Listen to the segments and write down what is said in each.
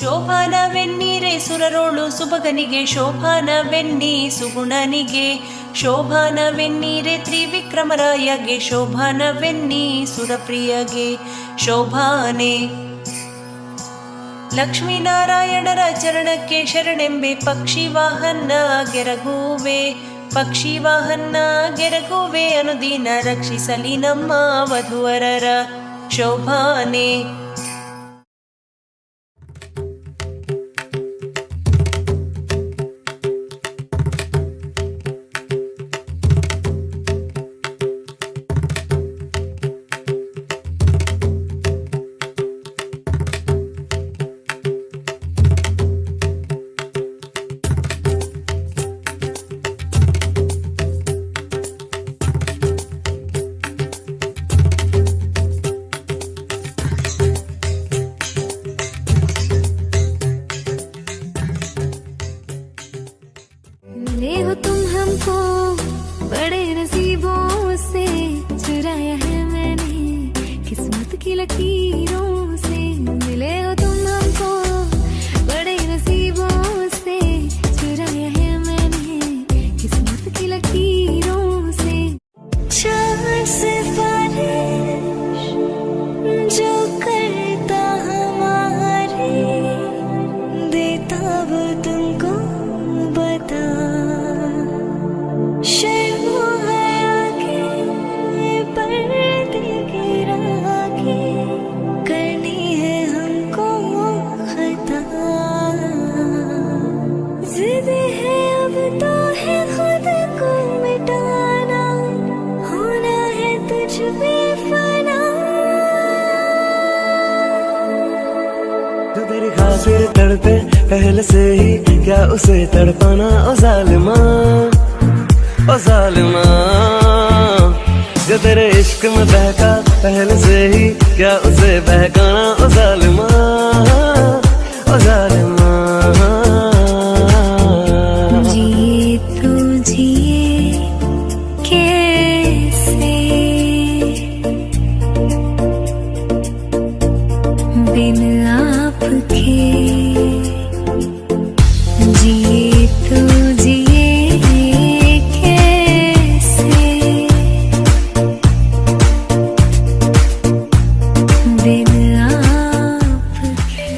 ಶೋಭಾನವೆನ್ನೀರೆ ಸುರರೋಳು ಸುಭಗನಿಗೆ, ಶೋಭಾನವೆನ್ನಿ ಸುಗುಣನಿಗೆ, ಶೋಭಾನವೆನ್ನೀರೆ ತ್ರಿವಿಕ್ರಮರಾಯಗೆ, ಶೋಭಾನವೆನ್ನಿ ಸುರಪ್ರಿಯಗೆ ಶೋಭಾನೆ. ಲಕ್ಷ್ಮೀನಾರಾಯಣರ ಚರಣಕ್ಕೆ ಶರಣೆಂಬೆ, ಪಕ್ಷಿ ವಾಹನ ಗೆರಗುವೆ, ಪಕ್ಷಿ ವಾಹನ ಗೆರಗುವೆ, ಅನುದಿನ ರಕ್ಷಿಸಲಿ ನಮ್ಮ ವಧುವರರ ಶೋಭಾನೆ. मिले हो तुम हमको बड़े नसीबों से, चुराया है मैंने किस्मत की लकीरों से। मिले हो तुम हमको बड़े नसीबों से, चुराया है मैंने किस्मत की लकीरों से। चाँद से बारिश जो करता हमारे, देता वो तुमको बता। शर्मो है आगे पर्दे गिरा के, करनी है हमको खता। जिद है अब तो है खुद को मिटाना, होना है तुझ में फना। जो तेरी खातिर तड़पे पहले से ही, क्या उसे तड़पाना ओ जालिमा, ओ जालिमा। जो तेरे इश्क में बहका पहले से ही, क्या उसे बहकाना ओ जालिमा, ओ जालिमा। जिए तो जिए कैसे बिन आपके, जिए तो जिए कैसे बिन आपके।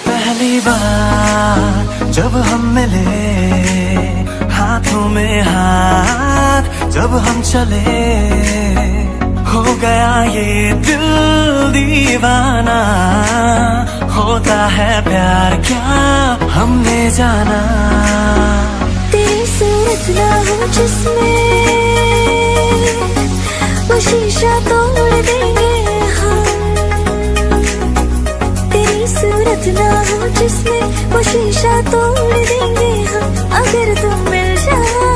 पहली बार जब हम मिले, हाथों में हाथ जब हम चले, हो गया ये दिल दीवाना। होता है प्यार क्या हमने जाना। तेरी सूरत ना हो जिसमें, वो शीशा तोड़ देंगे हम। तेरी सूरत ना हो जिसमें, वो शीशा तोड़ देंगे हम। अगर तुम मिल जाओ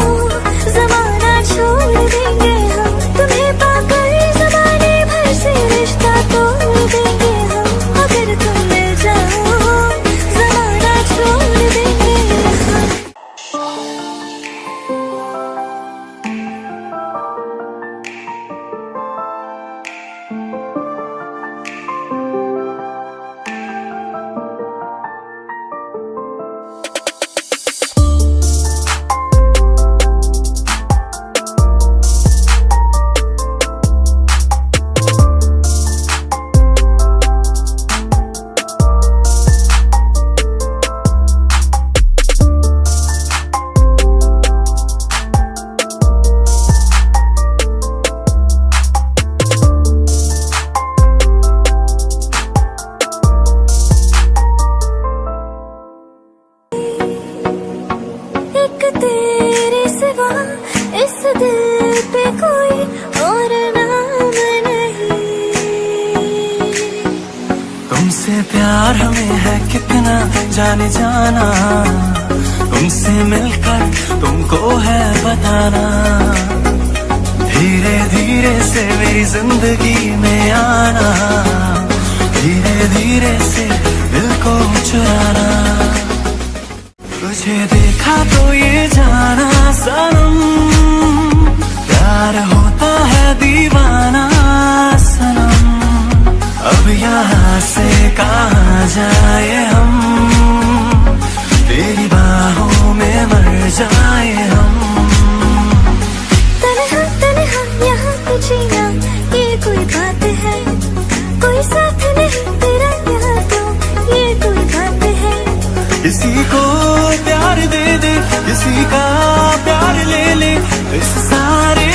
तेरे सिवा इस दिल पे कोई और नाम नहीं। तुमसे प्यार हमें है कितना जाने जाना, तुमसे मिलकर तुमको है बताना। धीरे धीरे से मेरी जिंदगी में आना, धीरे धीरे से दिल को चुराना। तुझे देखा तो ये जाना सनम, प्यार होता है दीवाना सनम। अब यहाँ से कहाँ जाए हम, तेरी बाहों में मर जाए हम। तन्हा तन्हा यहाँ पे जीना ये कोई बात है, कोई साथ नहीं तेरा यहाँ तो ये कोई बात है। किसी को प्यार दे दे, किसी का प्यार ले ले, इस सारे